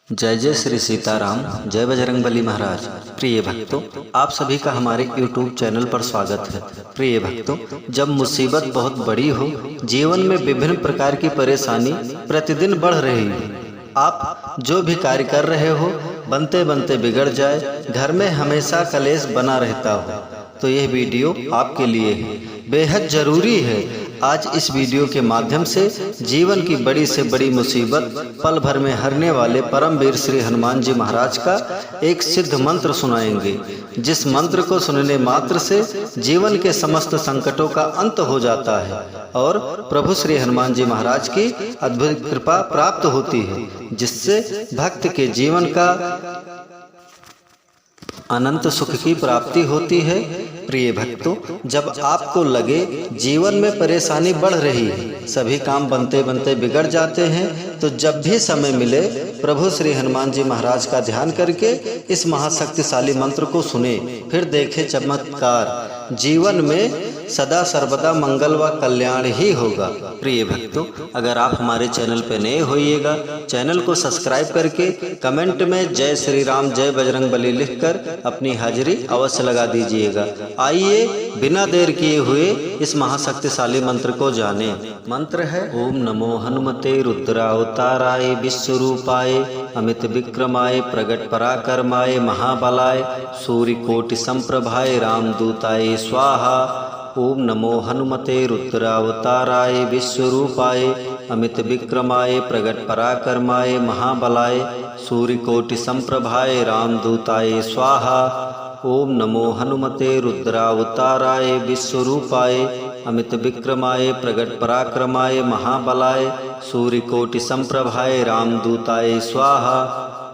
जय जय श्री सीताराम, जय बजरंगबली महाराज। प्रिय भक्तों, आप सभी का हमारे YouTube चैनल पर स्वागत है। प्रिय भक्तों, जब मुसीबत बहुत बड़ी हो, जीवन में विभिन्न प्रकार की परेशानी प्रतिदिन बढ़ रही हो, आप जो भी कार्य कर रहे हो बनते बनते बिगड़ जाए, घर में हमेशा कलेश बना रहता हो, तो यह वीडियो आपके लिए है, बेहद जरूरी है। आज इस वीडियो के माध्यम से जीवन की बड़ी से बड़ी मुसीबत पल भर में हरने वाले परमवीर श्री हनुमान जी महाराज का एक सिद्ध मंत्र सुनाएंगे, जिस मंत्र को सुनने मात्र से जीवन के समस्त संकटों का अंत हो जाता है और प्रभु श्री हनुमान जी महाराज की अद्भुत कृपा प्राप्त होती है, जिससे भक्त के जीवन का अनंत सुख की प्राप्ति होती है। प्रिय भक्तों, जब आपको लगे जीवन में परेशानी बढ़ रही है, सभी काम बनते बनते बिगड़ जाते हैं, तो जब भी समय मिले प्रभु श्री हनुमान जी महाराज का ध्यान करके इस महाशक्तिशाली मंत्र को सुने, फिर देखे चमत्कार। जीवन में सदा सर्वदा मंगल व कल्याण ही होगा। प्रिय भक्तों, अगर आप हमारे चैनल पर नए होइएगा, चैनल को सब्सक्राइब करके कमेंट में जय श्री राम जय बजरंगबली लिखकर अपनी हाजिरी अवश्य लगा दीजिएगा। आइए बिना देर किए हुए इस महाशक्तिशाली मंत्र को जाने। मंत्र है ओम नमो हनुमते रुद्रावताराय विश्वरूपाय अमित विक्रमाय प्रगट पराक्रमाय महाबलाय सूर्यकोटि संप्रभाय रामदूताय स्वाहा। ओम नमो हनुमते रुद्रावताराय विश्वरूपाय अमित विक्रमाय प्रगट पराक्रमाय महाबलाय सूर्यकोटि संप्रभाय रामदूताय स्वाहा। ओम नमो हनुमते रुद्रावताराय विश्वरूपाय अमित विक्रमाय प्रगट पराक्रमाय महाबलाय सूर्यकोटि संप्रभाय रामदूताय स्वाहा।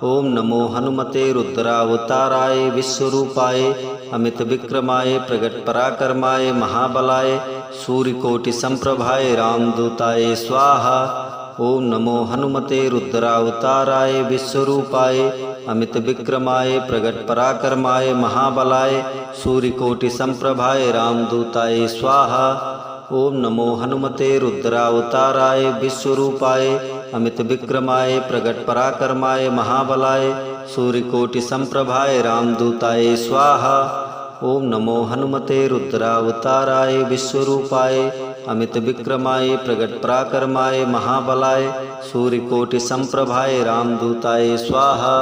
ओम नमो हनुमते रुद्रावताराय विश्वरूपाय अमित विक्रमाय प्रगट पराक्रमाय महाबलाय सूर्यकोटि संप्रभाय रामदूताय स्वाहा। ओम नमो हनुमते रुद्रावताराय विश्वरूपाय अमित विक्रमाय प्रगट पराक्रमाय महाबलाय सूर्यकोटि संप्रभाय रामदूताय स्वाहा। ओम नमो हनुमते रुद्रावताराय विश्वरूपाय अमित विक्रमाय प्रगट पराक्रमाय महाबलाय सूर्यकोटि संप्रभाय रामदूताय स्वाहा। ओम नमो हनुमते रुद्रावताराय विश्वरूपाय अमित विक्रमाय प्रगट पराक्रमाय महाबलाय सूर्यकोटि संप्रभाय रामदूताय स्वाहा।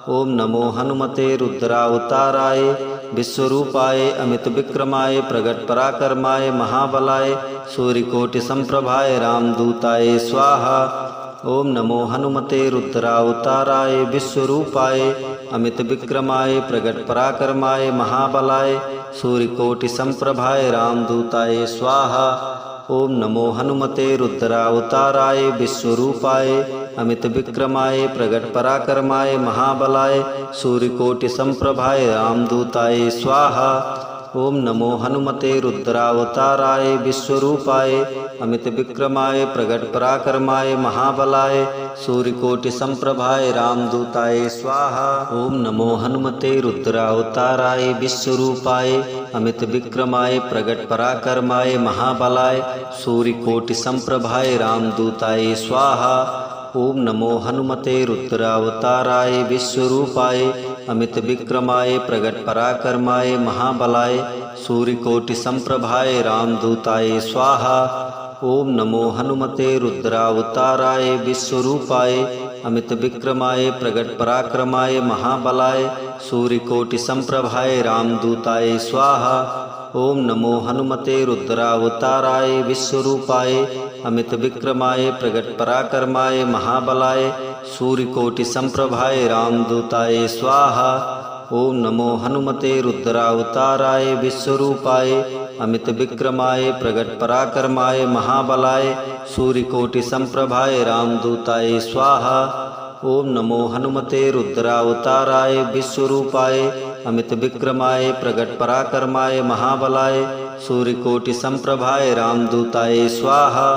ओम नमो हनुमते रुद्रावताराय विश्वरूपाय अमित विक्रमाय प्रगट पराक्रमाय महाबलाय सूर्यकोटि संप्रभाय रामदूताय स्वाहा। ओम नमो हनुमते रुद्रावताराय विश्वरूपाय अमित विक्रमाय प्रगट पराक्रमाय महाबलाय सूर्यकोटि संप्रभाय रामदूताय स्वाहा। ओम नमो हनुमते रुद्रावताराय विश्वरूपाय अमित विक्रमाय प्रगट पराक्रमाय महाबलाय सूर्यकोटि संप्रभाय रामदूताय स्वाहा। ओम नमो हनुमते रुद्रावताराय विश्वरूपाय अमित विक्रमाय प्रगट पराक्रमाय महाबलाय सूर्यकोटि संप्रभाय रामदूताय स्वाहा। ओम नमो हनुमते रुद्रावताराय विश्वरूपाय अमित विक्रमाय प्रगट पराक्रमाय महाबलाय सूर्यकोटि संप्रभाय रामदूताय स्वाहा। ओम नमो हनुमते रुद्रावताराय विश्वरूपाय अमित विक्रमाय प्रगट पराक्रमाय महाबलाय सूर्यकोटि संप्रभाय रामदूताय स्वाहा। ओम नमो हनुमते रुद्रावताराय विश्वरूपाय अमित विक्रमाय प्रगट पराक्रमाय महाबलाय सूर्यकोटि संप्रभाय रामदूताय स्वाहा। ओम नमो हनुमते रुद्रावताराय विश्वरूपाय अमित विक्रमाय प्रगट पराक्रमाय महाबलाय सूर्यकोटि संप्रभाय रामदूताय स्वाहा। ओम नमो हनुमते रुद्रावताराय विश्वरूपाय अमित विक्रमाय प्रगट पराक्रमाय महाबलाय सूर्यकोटि संप्रभाय रामदूताय स्वाहा। ओम नमो हनुमते रुद्रावताराय विश्वरूपाय अमित विक्रमाय प्रगट पराक्रमाय महाबलाय सूर्यकोटि संप्रभाय रामदूताय स्वाहा।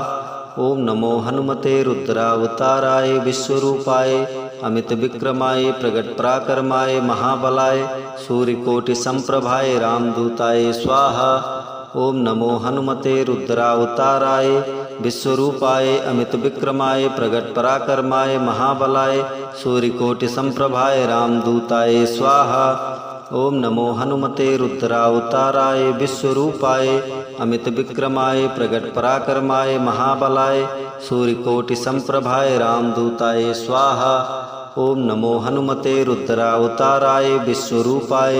ओम नमो हनुमते रुद्रावताराय विश्वरूपाय अमित विक्रमाय प्रगट पराक्रमाय महाबलाय सूर्यकोटि संप्रभाय रामदूताय स्वाहा। ओम नमो हनुमते रुद्रावताराय विश्वरूपाय अमित विक्रमाय प्रगट पराक्रमाय महाबलाय सूर्यकोटि संप्रभाय रामदूताय स्वाहा। ओम नमो हनुमते रुद्रावताराय विश्वरूपाय अमित विक्रमाय प्रगट पराक्रमाय महाबलाय सूर्यकोटि संप्रभाय रामदूताय स्वाहा। ओम नमो हनुमते रुद्रावताराय विश्वरूपाय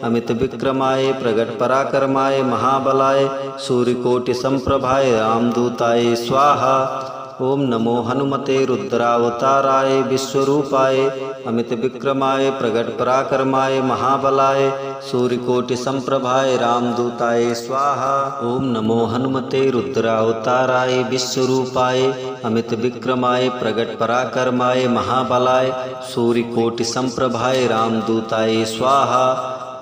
अमित विक्रमाय प्रगट पराक्रमाय महाबलाय सूर्यकोटि संप्रभाय रामदूताय स्वाहा। ओम नमो हनुमते रुद्रावताराय विश्वरूपाय अमित विक्रमाय प्रगट पराक्रमाय महाबलाय सूर्यकोटि संप्रभाय रामदूताय स्वाहा। ओम नमो हनुमते रुद्रावताराय विश्वरूपाय अमित विक्रमाय प्रगट पराक्रमाय महाबलाय सूर्यकोटि संप्रभाय रामदूताय स्वाहा।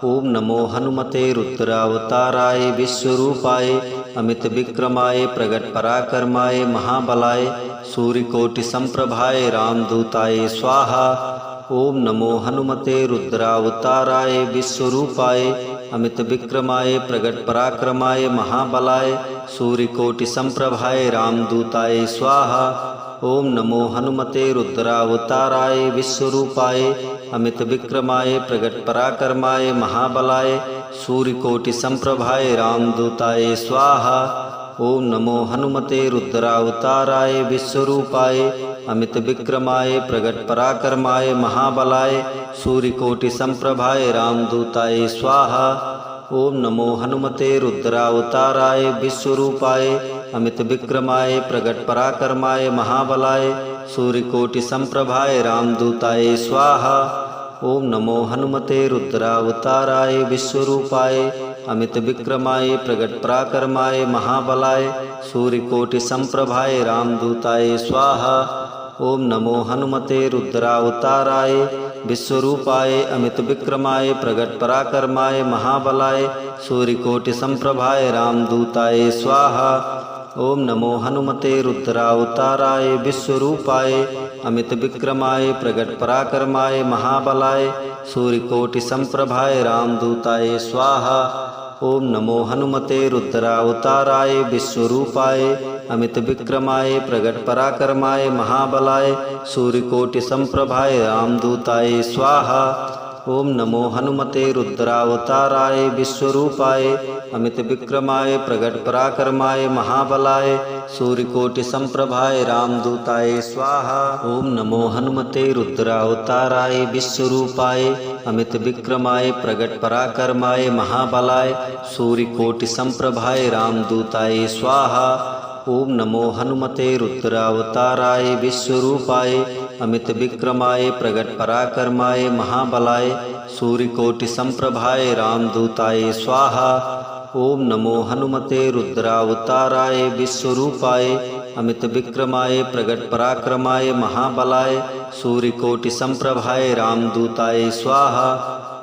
ओम नमो हनुमते रुद्रावताराय विश्वरूपाय अमित विक्रमाय प्रगट पराक्रमाय महाबलाय सूर्यकोटि संप्रभाय रामदूताय स्वाहा। ओम नमो हनुमते रुद्रावताराय विश्वरूपाय अमित विक्रमाय प्रगट पराक्रमाय महाबलाय सूर्यकोटि संप्रभाय रामदूताय स्वाहा। ओम नमो हनुमते रुद्रावताराय विश्वरूपाय अमित विक्रमाय प्रगट पराक्रमाय महाबलाय सूर्यकोटि संप्रभाय रामदूताय स्वाहा। ओम नमो हनुमते रुद्रावताराय विश्वरूपाय अमित विक्रमाय प्रगट पराक्रमाय महाबलाय सूर्यकोटि संप्रभाय रामदूताय स्वाहा। ओम नमो हनुमते रुद्रावताराय विश्वरूपाय अमित विक्रमाय प्रगट पराक्रमाय महाबलाय सूर्यकोटि संप्रभाय रामदूताय स्वाहा। ओम नमो हनुमते रुद्रावताराय विश्वरूपाय अमित विक्रमाय प्रगट पराक्रमाय महाबलाय सूर्यकोटि संप्रभाय रामदूताय स्वाहा। ओम नमो हनुमते रुद्रावताराय विश्वरूपाय अमित विक्रमाय प्रगट पराक्रमाय महाबलाय सूर्यकोटि संप्रभाय रामदूताय स्वाहा। ओम नमो हनुमते रुद्रावताराय विश्वरूपाय अमित विक्रमाय प्रगट पराक्रमाय महाबलाय सूर्यकोटि संप्रभाय रामदूताय स्वाहा। ओम नमो हनुमते रुद्रावताराय विश्वरूपाय अमित विक्रमाय प्रगट पराक्रमाय महाबलाय सूर्यकोटि संप्रभाय रामदूताय स्वाहा। ओम नमो हनुमते रुद्रावताराय विश्वरूपाय अमित विक्रमाय प्रगट पराक्रमाय महाबलाय सूर्यकोटि संप्रभाय रामदूताय स्वाहा। ओम नमो हनुमते रुद्रावताराय विश्वरूपाय अमित विक्रमाय प्रगट पराक्रमाय महाबलाय सूर्यकोटि संप्रभाय रामदूताय स्वाहा। ओम नमो हनुमते रुद्रावताराय विश्वरूपाय अमित विक्रमाय प्रगट पराक्रमाय महाबलाय सूर्यकोटि संप्रभाय रामदूताय स्वाहा। ओम नमो हनुमते रुद्रावताराय विश्वरूपाय अमित विक्रमाय प्रगट पराक्रमाय महाबलाय सूर्यकोटि संप्रभाय रामदूताय स्वाहा।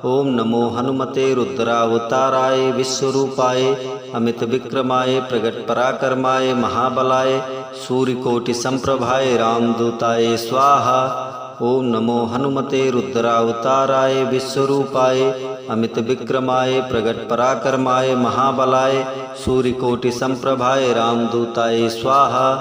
ओम नमो हनुमते रुद्रावताराय विश्वरूपाय अमित विक्रमाय प्रगट पराक्रमाय महाबलाय सूर्यकोटि संप्रभाय रामदूताय स्वाहा। ओम नमो हनुमते रुद्रावताराय विश्वरूपाय अमित विक्रमाय प्रगट पराक्रमाय महाबलाय सूर्यकोटि संप्रभाय रामदूताय स्वाहा।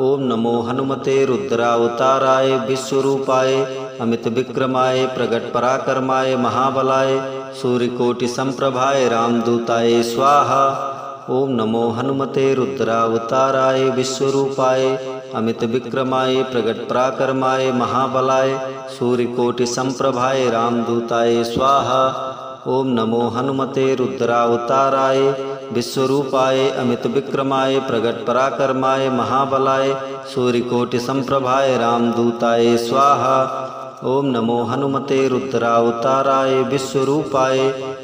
ओम नमो हनुमते रुद्रावताराय विश्वरूपाय अमित विक्रमाय प्रगट पराक्रमाय महाबलाय सूर्यकोटि संप्रभाय रामदूताय स्वाहा। ओम नमो हनुमते रुद्रावताराय विश्वरूपाय अमित विक्रमाय प्रगट पराक्रमाय महाबलाय सूर्यकोटि संप्रभाय रामदूताय स्वाहा। ओम नमो हनुमते रुद्रावताराय विश्वरूपाय अमित विक्रमाय प्रगट पराक्रमाय महाबलाय सूर्यकोटि संप्रभाय रामदूताय स्वाहा। ओम नमो हनुमते रुद्रावताराय विश्वरूपाय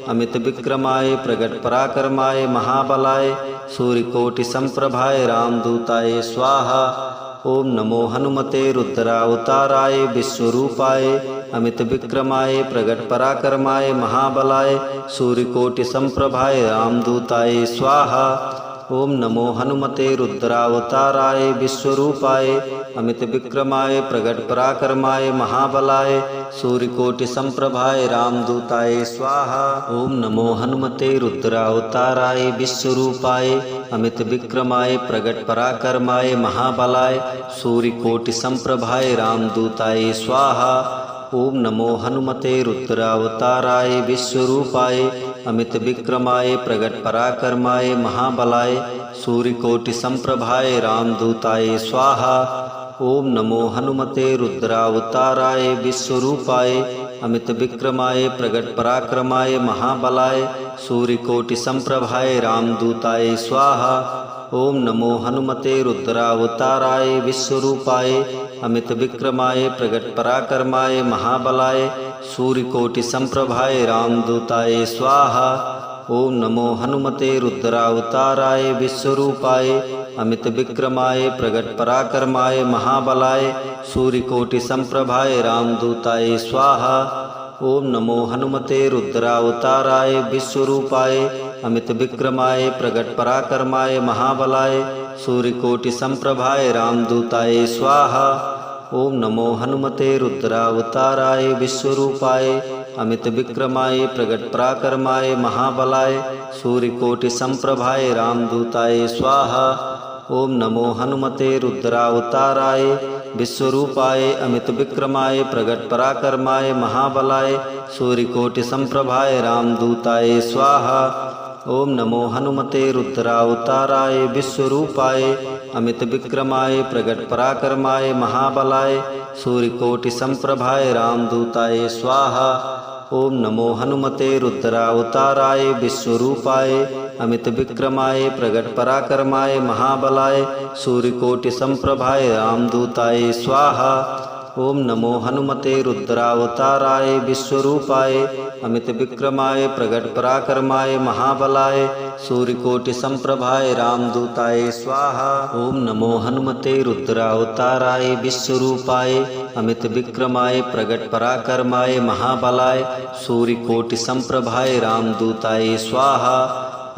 अमित विक्रमाय प्रगट पराक्रमाय महाबलाय सूर्यकोटि संप्रभाय रामदूताय स्वाहा। ओम नमो हनुमते रुद्रावताराय विश्वरूपाय अमित विक्रमाय प्रगट पराक्रमाय महाबलाय सूर्यकोटि संप्रभाय रामदूताय स्वाहा। ओम नमो हनुमते रुद्रावताराय विश्वरूपाय अमित विक्रमाय प्रगट पराक्रमाय महाबलाय सूर्यकोटि संप्रभाय रामदूताय स्वाहा। ओम नमो हनुमते रुद्रावताराय विश्वरूपाय अमित विक्रमाय प्रगट पराक्रमाय महाबलाय सूर्यकोटि संप्रभाय रामदूताय स्वाहा। ओम नमो हनुमते रुद्रावताराय विश्वरूपाय अमित विक्रमाय प्रगट पराक्रमाय महाबलाय सूर्यकोटि संप्रभाय रामदूताय स्वाहा। ओम नमो हनुमते रुद्रावताराय विश्वरूपाय अमित विक्रमाय प्रगट पराक्रमाय महाबलाय सूर्यकोटि संप्रभाय रामदूताय स्वाहा। ओम नमो हनुमते रुद्रावताराय विश्वरूपाय अमित विक्रमाय प्रगट पराक्रमाय महाबलाय सूर्यकोटि संप्रभाय रामदूताय स्वाहा। ओम नमो हनुमते रुद्रावताराय विश्वरूपाय अमित विक्रमाय प्रगट पराक्रमाय महाबलाय सूर्यकोटि संप्रभाय रामदूताय स्वाहा। ओम नमो हनुमते रुद्रावताराय विश्वरूपाय अमित विक्रमाय प्रगट पराक्रमाय महाबलाय सूर्यकोटि संप्रभाय रामदूताय स्वाहा। ओम नमो हनुमते रुद्रावताराय विश्वरूपाय अमित विक्रमाय प्रगट पराक्रमाय महाबलाय सूर्यकोटि संप्रभाय रामदूताय स्वाहा। ओम नमो हनुमते रुद्रावताराय विश्वरूपाय अमित विक्रमाय प्रगट पराक्रमाय महाबलाय सूर्यकोटि संप्रभाय रामदूताय स्वाहा। ओम नमो हनुमते रुद्रावताराय विश्वरूपाय अमित विक्रमाय प्रगट पराक्रमाय महाबलाय सूर्यकोटि संप्रभाय रामदूताय स्वाहा। ओम नमो हनुमते रुद्रावताराय विश्वरूपाय अमित विक्रमाय प्रगट पराक्रमाय महाबलाय सूर्यकोटि संप्रभाय रामदूताय स्वाहा। ओम नमो हनुमते रुद्रावताराय विश्वरूपाय अमित विक्रमाय प्रगट पराक्रमाय महाबलाय सूर्यकोटि संप्रभाय रामदूताय स्वाहा। ओम नमो हनुमते रुद्रावताराय विश्वरूपाय अमित विक्रमाय प्रगट पराक्रमाय महाबलाय सूर्यकोटि संप्रभाय रामदूताय स्वाहा।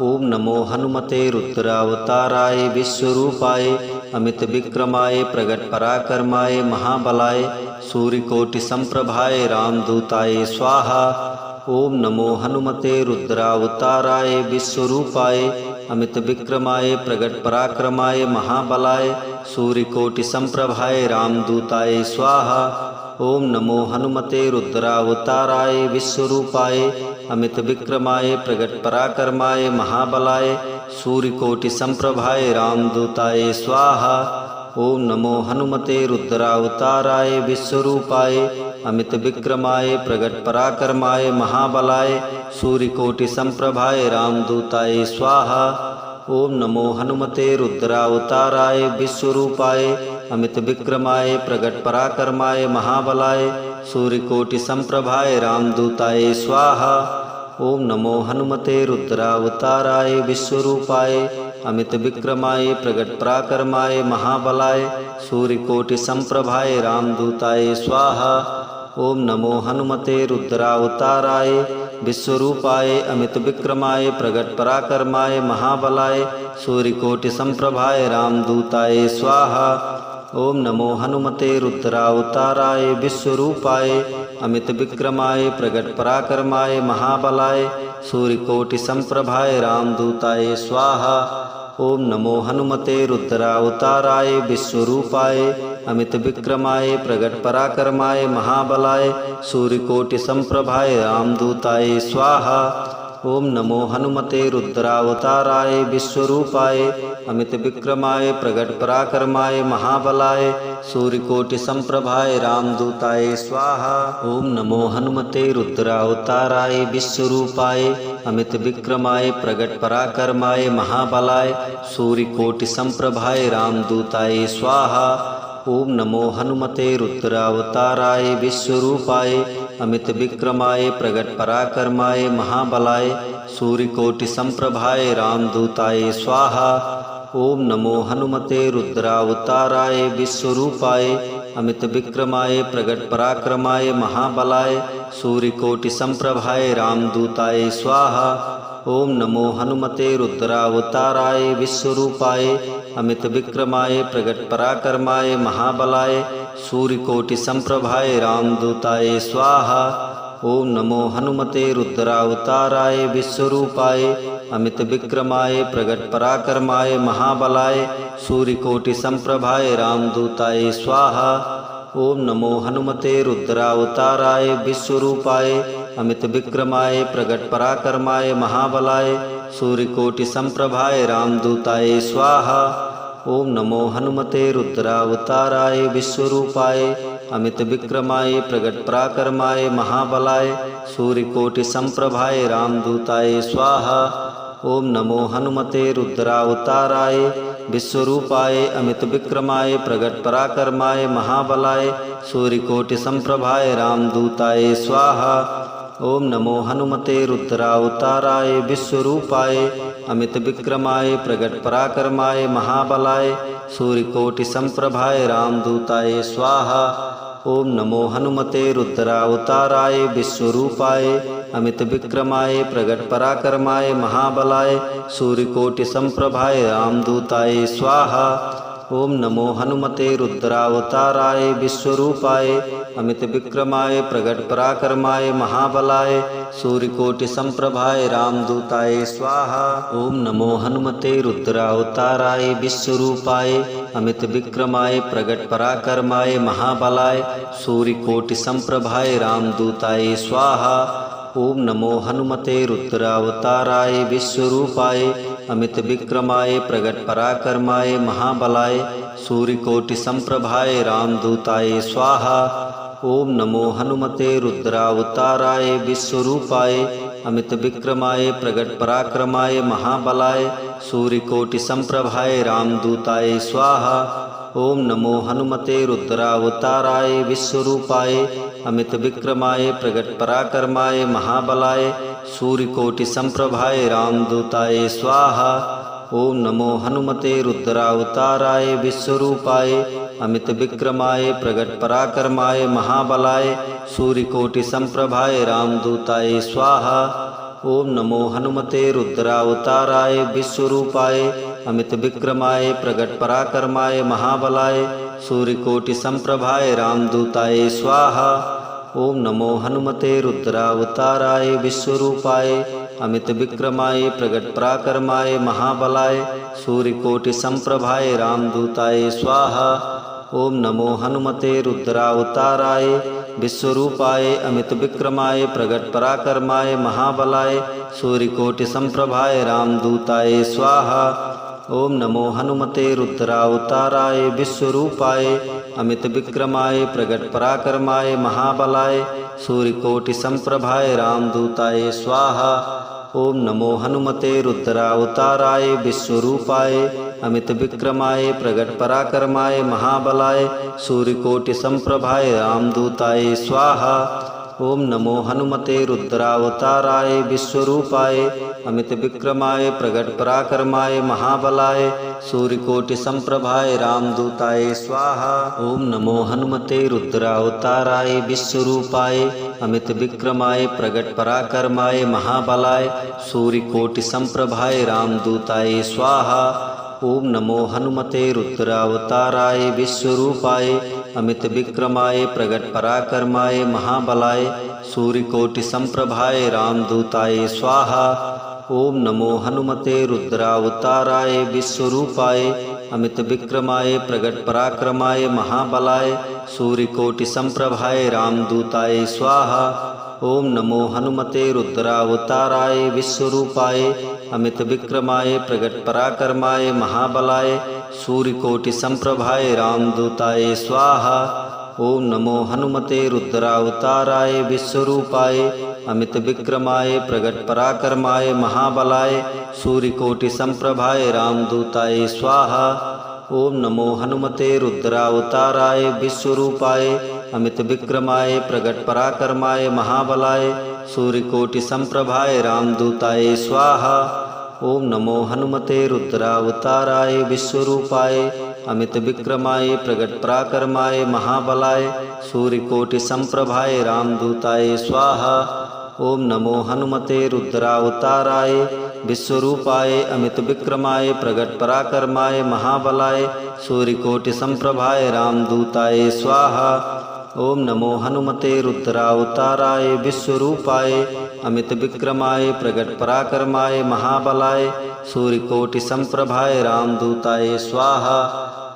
ओम नमो हनुमते रुद्रावताराय विश्वरूपाय अमित विक्रमाय प्रगट पराक्रमाय महाबलाय सूर्यकोटि संप्रभाय रामदूताय स्वाहा। ओम नमो हनुमते रुद्रावताराय विश्वरूपाय अमित विक्रमाय प्रगट पराक्रमाय महाबलाय सूर्यकोटि संप्रभाय रामदूताय स्वाहा। ओम नमो हनुमते रुद्रावताराय विश्वरूपाय अमित विक्रमाय प्रगट पराक्रमाय महाबलाय सूर्यकोटि संप्रभाय रामदूताय स्वाहा। ओम नमो हनुमते रुद्रावताराय विश्वरूपाय अमित विक्रमाय प्रगट पराक्रमाय महाबलाय सूर्यकोटि संप्रभाय रामदूताय स्वाहा। ओम नमो हनुमते रुद्रावताराय विश्वरूपाय अमित विक्रमाय प्रगट पराक्रमाय महाबलाय सूर्यकोटि संप्रभाय रामदूताय स्वाहा। ओम नमो हनुमते रुद्रावताराय विश्वरूपाय अमित विक्रमाय प्रगट पराक्रमाय महाबलाय सूर्यकोटि संप्रभाय रामदूताय स्वाहा। ओम नमो हनुमते रुद्रावताराय विश्वरूपाय अमित विक्रमाय प्रगट पराक्रमाय महाबलाय सूर्यकोटि संप्रभाय रामदूताय स्वाहा। ओम नमो हनुमते रुद्रावताराय विश्वरूपाय अमित विक्रमाय प्रगट पराक्रमाय महाबलाय सूर्यकोटि संप्रभाय रामदूताय स्वाहा। ओम नमो हनुमते रुद्रावताराय विश्वरूपाय अमित विक्रमाय प्रगट पराक्रमाय महाबलाय सूर्यकोटि संप्रभाय रामदूताय स्वाहा। ओम नमो हनुमते रुद्रावताराय विश्वरूपाय अमित विक्रमाय प्रगट पराक्रमाय महाबलाय सूर्यकोटि संप्रभाय रामदूताय स्वाहा। ओम नमो हनुमते रुद्रावताराय विश्वरूपाय अमित विक्रमाय प्रगट पराक्रमाय महाबलाय सूर्यकोटि संप्रभाय रामदूताय स्वाहा। ओम नमो हनुमते रुद्रावताराय विश्वरूपाय अमित विक्रमाय प्रगट पराक्रमाय महाबलाय सूर्यकोटि संप्रभाय रामदूताय स्वाहा। ओम नमो हनुमते रुद्रावताराय विश्वरूपाय अमित विक्रमाय प्रगट पराक्रमाय महाबलाय सूर्यकोटि संप्रभाय रामदूताय स्वाहा। ओम नमो हनुमते रुद्रावताराय विश्वरूपाय अमित विक्रमाय प्रगट पराक्रमाय महाबलाय सूर्यकोटि संप्रभाय रामदूताय स्वाहा। ओम नमो हनुमते रुद्रावताराय विश्वरूपाय अमित विक्रमाय प्रगट पराक्रमाय महाबलाय सूर्यकोटि संप्रभाय रामदूताय स्वाहा। ओम नमो हनुमते रुद्रावताराय विश्वरूपाय अमित विक्रमाय प्रगट पराक्रमाय महाबलाय सूर्यकोटि संप्रभाय रामदूताय स्वाहा। ओम नमो हनुमते रुद्रावताराय विश्वरूपाय अमित विक्रमाय प्रगट पराक्रमाय महाबलाय सूर्यकोटि संप्रभाय रामदूताय स्वाहा। ओम नमो हनुमते रुद्रावताराय विश्वरूपाय अमित विक्रमाय प्रगट पराक्रमाय महाबलाय सूर्यकोटि संप्रभाय रामदूताय स्वाहा। ओम नमो हनुमते रुद्रावताराय विश्वरूपाय अमित विक्रमाय प्रगट पराक्रमाय महाबलाय सूर्यकोटि संप्रभाय रामदूताय स्वाहा। ओम नमो हनुमते रुद्रावताराय विश्वरूपाय अमित विक्रमाय प्रगट पराक्रमाय महाबलाय सूर्यकोटि संप्रभाय रामदूताय स्वाहा। ओम नमो हनुमते रुद्रावताराय विश्वरूपाय अमित विक्रमाय प्रगट पराक्रमाय महाबलाय सूर्यकोटि संप्रभाय रामदूताय स्वाहा। ओम नमो हनुमते रुद्रावताराय विश्वरूपाय अमित विक्रमाय प्रगट पराक्रमाय महाबलाय सूर्यकोटि संप्रभाय रामदूताय स्वाहा। ओम नमो हनुमते रुद्रावताराय विश्वरूपाय अमित विक्रमाय प्रगट पराक्रमाय महाबलाय सूर्यकोटि संप्रभाय रामदूताय स्वाहा। ओम नमो हनुमते रुद्रावताराय विश्वरूपाय अमित विक्रमाय प्रगट पराक्रमाय महाबलाय सूर्यकोटि संप्रभाय रामदूताय स्वाहा। ओम नमो हनुमते रुद्रावताराय विश्वरूपाय अमित विक्रमाय प्रगट पराक्रमाय महाबलाय सूर्यकोटि संप्रभाय रामदूताय स्वाहा। ओम नमो हनुमते रुद्रावताराय विश्वरूपाय अमित विक्रमाय प्रगट पराक्रमाय महाबलाय सूर्यकोटि संप्रभाय रामदूताय स्वाहा। ओम नमो हनुमते रुद्रावताराय विश्वरूपाय अमित विक्रमाय प्रगट पराक्रमाय महाबलाय सूर्यकोटि संप्रभाय रामदूताय स्वाहा। ओम नमो हनुमते रुद्रावताराय विश्वरूपाय अमित विक्रमाय प्रगट पराक्रमाय महाबलाय सूर्यकोटि संप्रभाय रामदूताय स्वाहा। ओम नमो हनुमते रुद्रावताराय विश्वरूपाय अमित विक्रमाय प्रगट पराक्रमाय महाबलाय सूर्यकोटि संप्रभाय रामदूताय स्वाहा। ओम नमो हनुमते रुद्रावताराय विश्वरूपाय अमित विक्रमाय प्रगट पराक्रमाय महाबलाय सूर्यकोटि संप्रभाय रामदूताय स्वाहा। ओम नमो हनुमते रुद्रावताराय विश्वरूपाय अमित विक्रमाय प्रगट पराक्रमाय महाबलाय सूर्यकोटि संप्रभाय रामदूताय स्वाहा। ओम नमो हनुमते रुद्रावताराय विश्वरूपाय अमित विक्रमाय प्रगट पराक्रमाय महाबलाय सूर्यकोटि संप्रभाय रामदूताय स्वाहा। ओम नमो हनुमते रुद्रावताराय विश्वरूपाय अमित विक्रमाय प्रगट पराक्रमाय महाबलाय सूर्यकोटि संप्रभाय रामदूताय स्वाहा। ओम नमो हनुमते रुद्रावताराय विश्वरूपाय अमित विक्रमाय प्रगट पराक्रमाय महाबलाय सूर्यकोटि संप्रभाय रामदूताय स्वाहा। ओम नमो हनुमते रुद्रावताराय विश्वरूपाय अमित विक्रमाय प्रगट पराक्रमाय महाबलाय सूर्यकोटि संप्रभाय रामदूताय स्वाहा। ओम नमो हनुमते रुद्रावताराय विश्वरूपाय अमित विक्रमाय प्रगट पराक्रमाय महाबलाय सूर्यकोटि संप्रभाय रामदूताय स्वाहा। ओम नमो हनुमते रुद्रावताराय विश्वरूपाय अमित विक्रमाय प्रगट पराक्रमाय महाबलाय सूर्यकोटि संप्रभाय रामदूताय स्वाहा। ओम नमो हनुमते रुद्रावताराय विश्वरूपाय अमित विक्रमाय प्रगट पराक्रमाय महाबलाय सूर्यकोटि संप्रभाय रामदूताय स्वाहा। ओम नमो हनुमते रुद्रावताराय विश्वरूपाय अमित विक्रमाय प्रगट पराक्रमाय महाबलाय सूर्यकोटि संप्रभाय रामदूताय स्वाहा। ओम नमो हनुमते रुद्रावताराय विश्वरूपाय अमित विक्रमाय प्रगट पराक्रमाय महाबलाय सूर्यकोटि संप्रभाय रामदूताय स्वाहा। ओम नमो हनुमते रुद्रावताराय विश्वरूपाय अमित विक्रमाय प्रगट पराक्रमाय महाबलाय सूर्यकोटि संप्रभाय रामदूताय स्वाहा।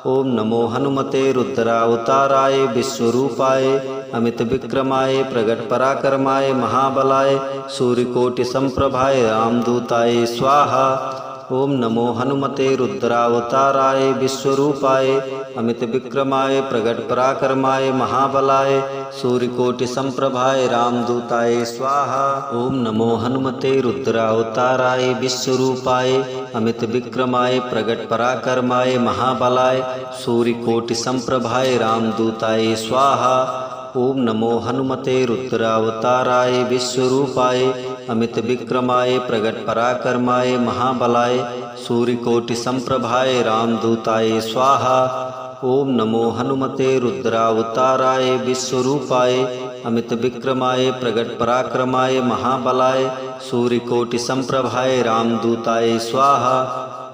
ओम नमो हनुमते रुद्रावताराय विश्वरूपाय अमित विक्रमाय प्रगट पराक्रमाय महाबलाय सूर्यकोटि संप्रभाय रामदूताय स्वाहा। ओम नमो हनुमते रुद्रावताराय विश्वरूपाय अमित विक्रमाय प्रगट पराक्रमाय महाबलाय सूर्यकोटि संप्रभाय रामदूताय स्वाहा। ओम नमो हनुमते रुद्रावताराय विश्वरूपाय अमित विक्रमाय प्रगट पराक्रमाय महाबलाय सूर्यकोटि संप्रभाय रामदूताय स्वाहा। ओम नमो हनुमते रुद्रावताराय विश्वरूपाय अमित विक्रमाय प्रगट पराक्रमाय महाबलाय सूर्यकोटि संप्रभाय रामदूताय स्वाहा। ओम नमो हनुमते रुद्रावताराय विश्वरूपाय अमित विक्रमाय प्रगट पराक्रमाय महाबलाय सूर्यकोटि संप्रभाय रामदूताय स्वाहा।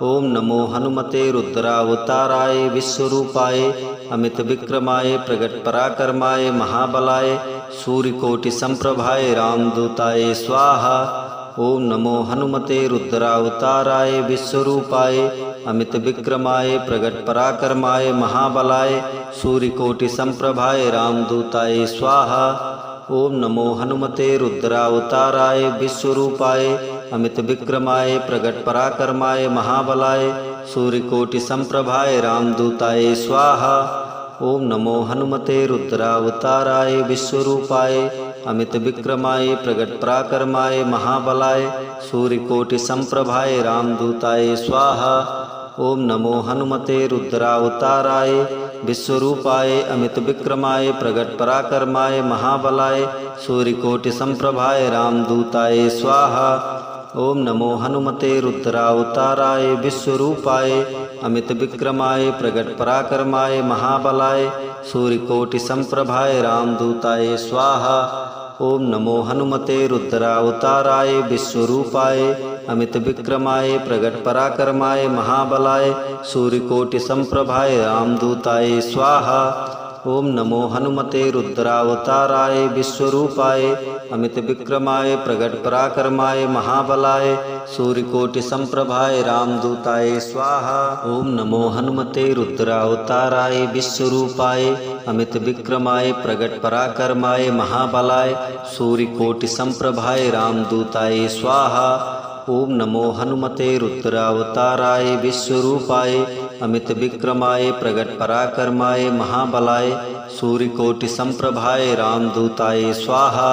ओम नमो हनुमते रुद्रावताराय विश्वरूपाय अमित विक्रमाय प्रगट पराक्रमाय महाबलाय सूर्यकोटि संप्रभाय रामदूताय स्वाहा। ओम नमो हनुमते रुद्रावताराय विश्वरूपाय अमित विक्रमाय प्रगट पराक्रमाय महाबलाय सूर्यकोटि संप्रभाय रामदूताय स्वाहा। ओम नमो हनुमते रुद्रावताराय विश्वरूपाय अमित विक्रमाय प्रगट पराक्रमाय महाबलाय सूर्यकोटि संप्रभाय रामदूताय स्वाहा। ओम नमो हनुमते रुद्रावताराय विश्वरूपाय अमित विक्रमाय प्रगट पराक्रमाय महाबलाय सूर्यकोटि संप्रभाय रामदूताय स्वाहा। ओम नमो हनुमते रुद्रावताराय विश्वरूपाय अमित विक्रमाय प्रगट पराक्रमाय महाबलाय सूर्यकोटि संप्रभाय रामदूताय स्वाहा। ओम नमो हनुमते रुद्रावताराय विश्वरूपाय अमित विक्रमाय प्रगट पराक्रमाय महाबलाय सूर्यकोटि संप्रभाय रामदूताय स्वाहा। ओम नमो हनुमते रुद्रावताराय विश्वरूपाय अमित विक्रमाय प्रगट पराक्रमाय महाबलाय सूर्यकोटि संप्रभाय रामदूताय स्वाहा। ओम नमो हनुमते रुद्रावताराय विश्वरूपाय अमित विक्रमाय प्रगट पराक्रमाय महाबलाय सूर्यकोटि संप्रभाय रामदूताय स्वाहा। ओम नमो हनुमते रुद्रावताराय विश्वरूपाय अमित विक्रमाय प्रगट पराक्रमाय महाबलाय सूर्यकोटि संप्रभाय रामदूताय स्वाहा। ओम नमो हनुमते रुद्रावताराय विश्वरूपाय अमित विक्रमाय प्रगट पराक्रमाय महाबलाय सूर्यकोटि संप्रभाय रामदूताय स्वाहा।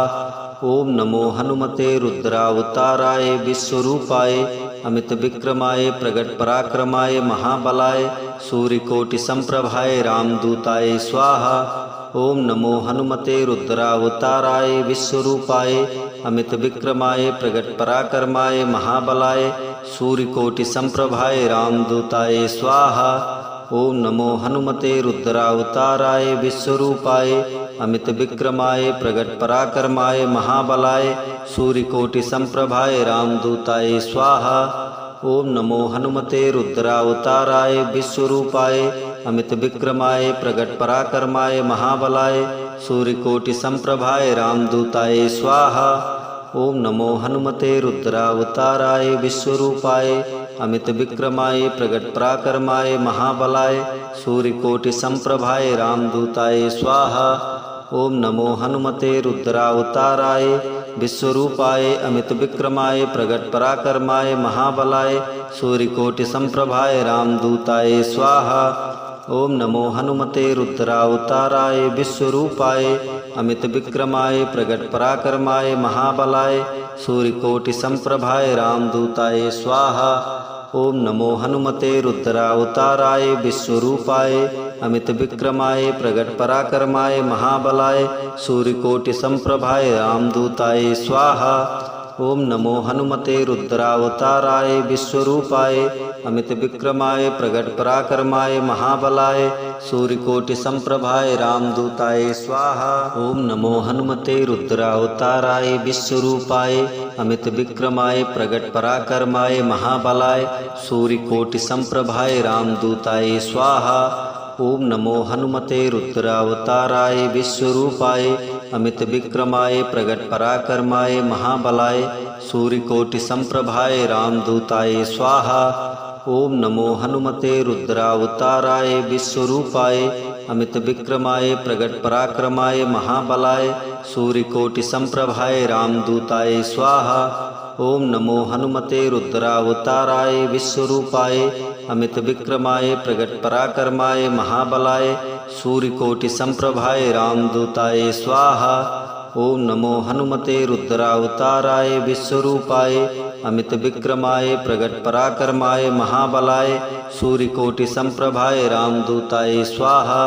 ओम नमो हनुमते रुद्रावताराय विश्वरूपाय अमित विक्रमाय प्रगट पराक्रमाय महाबलाय सूर्यकोटि संप्रभाय रामदूताय स्वाहा। ओम नमो हनुमते रुद्रावताराय विश्वरूपाय अमित विक्रमाय प्रगट पराक्रमाय महाबलाय सूर्यकोटि संप्रभाय रामदूताय स्वाहा। ओम नमो हनुमते रुद्रावताराय विश्वरूपाय अमित विक्रमाय प्रगट पराक्रमाय महाबलाय सूर्यकोटि संप्रभाय रामदूताय स्वाहा। ओम नमो हनुमते रुद्रावताराय विश्वरूपाय अमित विक्रमाय प्रगट पराक्रमाय महाबलाय सूर्यकोटि संप्रभाय रामदूताय स्वाहा। ओम नमो हनुमते रुद्रावताराय विश्वरूपाय अमित विक्रमाय प्रगट पराक्रमाय महाबलाय सूर्यकोटि संप्रभाय रामदूताय स्वाहा। ओम नमो हनुमते रुद्रावताराय विश्वरूपाय अमित विक्रमाय प्रगट पराक्रमाय महाबलाय सूर्यकोटि संप्रभाय रामदूताय स्वाहा। ओम नमो हनुमते रुद्रावताराय विश्वरूपाय अमित विक्रमाय प्रगट पराक्रमाय महाबलाय सूर्यकोटि संप्रभाय रामदूताय स्वाहा। ओम नमो हनुमते रुद्रावताराय विश्वरूपाय अमित विक्रमाय प्रगट पराक्रमाय महाबलाय सूर्यकोटि संप्रभाय रामदूताय स्वाहा। ओम नमो हनुमते रुद्रावताराय विश्वरूपाय अमित विक्रमाय प्रगट पराक्रमाय महाबलाय सूर्यकोटि संप्रभाय रामदूताय स्वाहा। ओम नमो हनुमते रुद्रावताराय विश्वरूपाय अमित विक्रमाय प्रगट पराक्रमाय महाबलाय सूर्यकोटि संप्रभाय रामदूताय स्वाहा। ओम नमो हनुमते रुद्रावताराय विश्वरूपाय अमित विक्रमाय प्रगट पराक्रमाय महाबलाय सूर्यकोटि संप्रभाय रामदूताय स्वाहा। ओम नमो हनुमते रुद्रावताराय विश्वरूपाय अमित विक्रमाय प्रगट पराक्रमाय महाबलाय सूर्यकोटि संप्रभाय रामदूताय स्वाहा। ओम नमो हनुमते रुद्रावताराय विश्वरूपाय अमित विक्रमाय प्रगट पराक्रमाय महाबलाय सूर्यकोटि संप्रभाय रामदूताय स्वाहा। ओम नमो हनुमते रुद्रावताराय विश्वरूपाय अमित विक्रमाय प्रगट पराक्रमाय महाबलाय सूर्यकोटि संप्रभाय रामदूताय स्वाहा।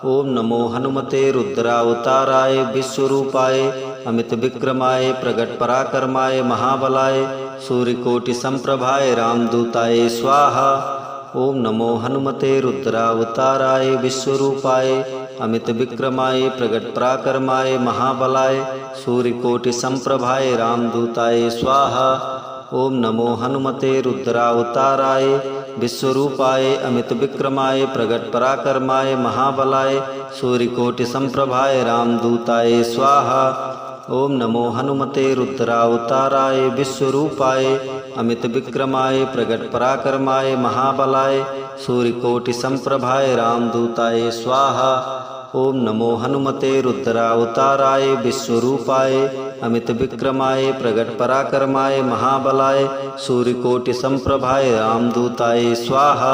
ओम नमो हनुमते रुद्रावताराय विश्वरूपाय अमित विक्रमाय प्रगट पराक्रमाय महाबलाय सूर्यकोटि संप्रभाय रामदूताय स्वाहा। ओम नमो हनुमते रुद्रावताराय विश्वरूपाय अमित विक्रमाय प्रगट पराक्रमाय महाबलाय सूर्यकोटि संप्रभाय रामदूताय स्वाहा। ओम नमो हनुमते रुद्रावताराय विश्वरूपाय अमित विक्रमाय प्रगट पराक्रमाय महाबलाय सूर्यकोटि संप्रभाय रामदूताय स्वाहा। ओम नमो हनुमते रुद्रावताराय विश्वरूपाय अमित विक्रमाय प्रगट पराक्रमाय महाबलाय सूर्यकोटि संप्रभाय रामदूताय स्वाहा। ओम नमो हनुमते रुद्रावताराय विश्वरूपाय अमित विक्रमाय प्रगट पराक्रमाय महाबलाय सूर्यकोटि संप्रभाय रामदूताय स्वाहा।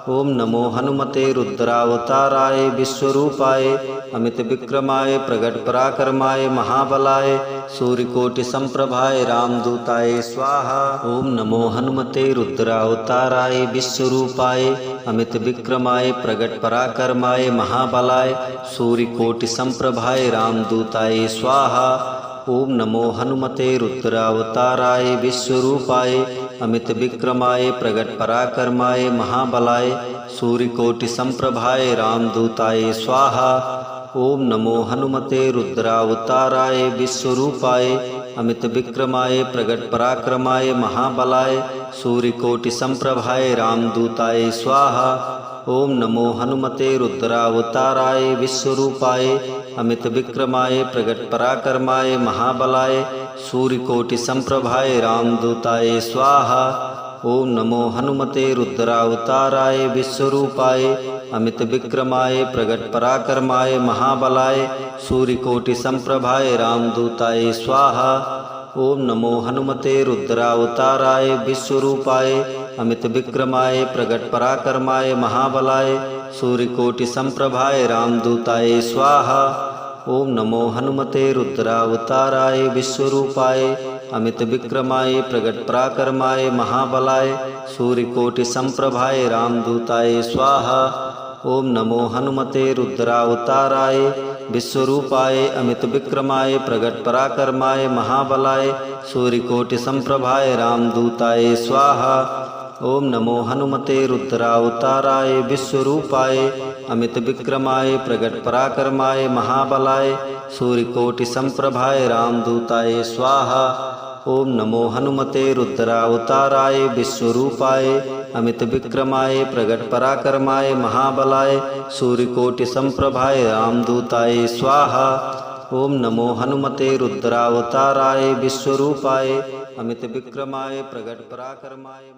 ओम नमो हनुमते रुद्रावताराय विश्वरूपाय अमित विक्रमाय प्रगट पराक्रमाय महाबलाय सूर्यकोटि संप्रभाय रामदूताय स्वाहा। ओम नमो हनुमते रुद्रावताराय विश्वरूपाय अमित विक्रमाय प्रगट पराक्रमाय महाबलाय सूर्यकोटि संप्रभाय रामदूताय स्वाहा। ओम नमो हनुमते रुद्रावताराय विश्वरूपाय अमित विक्रमाय प्रगट पराक्रमाय महाबलाय सूर्यकोटि संप्रभाय रामदूताय स्वाहा। ओम नमो हनुमते रुद्रावताराय विश्वरूपाय अमित विक्रमाय प्रगट पराक्रमाय महाबलाय सूर्यकोटि संप्रभाय रामदूताय स्वाहा। ओम नमो हनुमते रुद्रावताराय विश्वरूपाय अमित विक्रमाय प्रगट पराक्रमाय महाबलाय सूर्यकोटि संप्रभाय रामदूताय स्वाहा। ओम नमो हनुमते रुद्रावताराय विश्वरूपाय अमित विक्रमाय प्रगट पराक्रमाय महाबलाय सूर्यकोटि संप्रभाय रामदूताय स्वाहा। ओम नमो हनुमते रुद्रावताराय विश्वरूपाय अमित विक्रमाय प्रगट पराक्रमाय महाबलाय सूर्यकोटि संप्रभाय रामदूताय स्वाहा। ओम नमो हनुमते रुद्रावताराय विश्वरूपाय अमित विक्रमाय प्रगट पराक्रमाय महाबलाय सूर्यकोटि संप्रभाय रामदूताय स्वाहा। ओम नमो हनुमते रुद्रावताराय विश्वरूपाय अमित विक्रमाय प्रगट पराक्रमाय महाबलाय सूर्यकोटि संप्रभाय रामदूताय स्वाहा। ओम नमो हनुमते रुद्रावताराय विश्वरूपाय अमित विक्रमाय प्रगट पराक्रमाय महाबलाय सूर्यकोटि संप्रभाय रामदूताय स्वाहा। ओम नमो हनुमते रुद्रावताराय विश्वरूपाय अमित विक्रमाय प्रगट पराक्रमाय महाबलाय सूर्यकोटि संप्रभाय रामदूताय स्वाहा। ओम नमो हनुमते रुद्रावताराय विश्वरूपाय अमित विक्रमाय प्रगट पराक्रमाय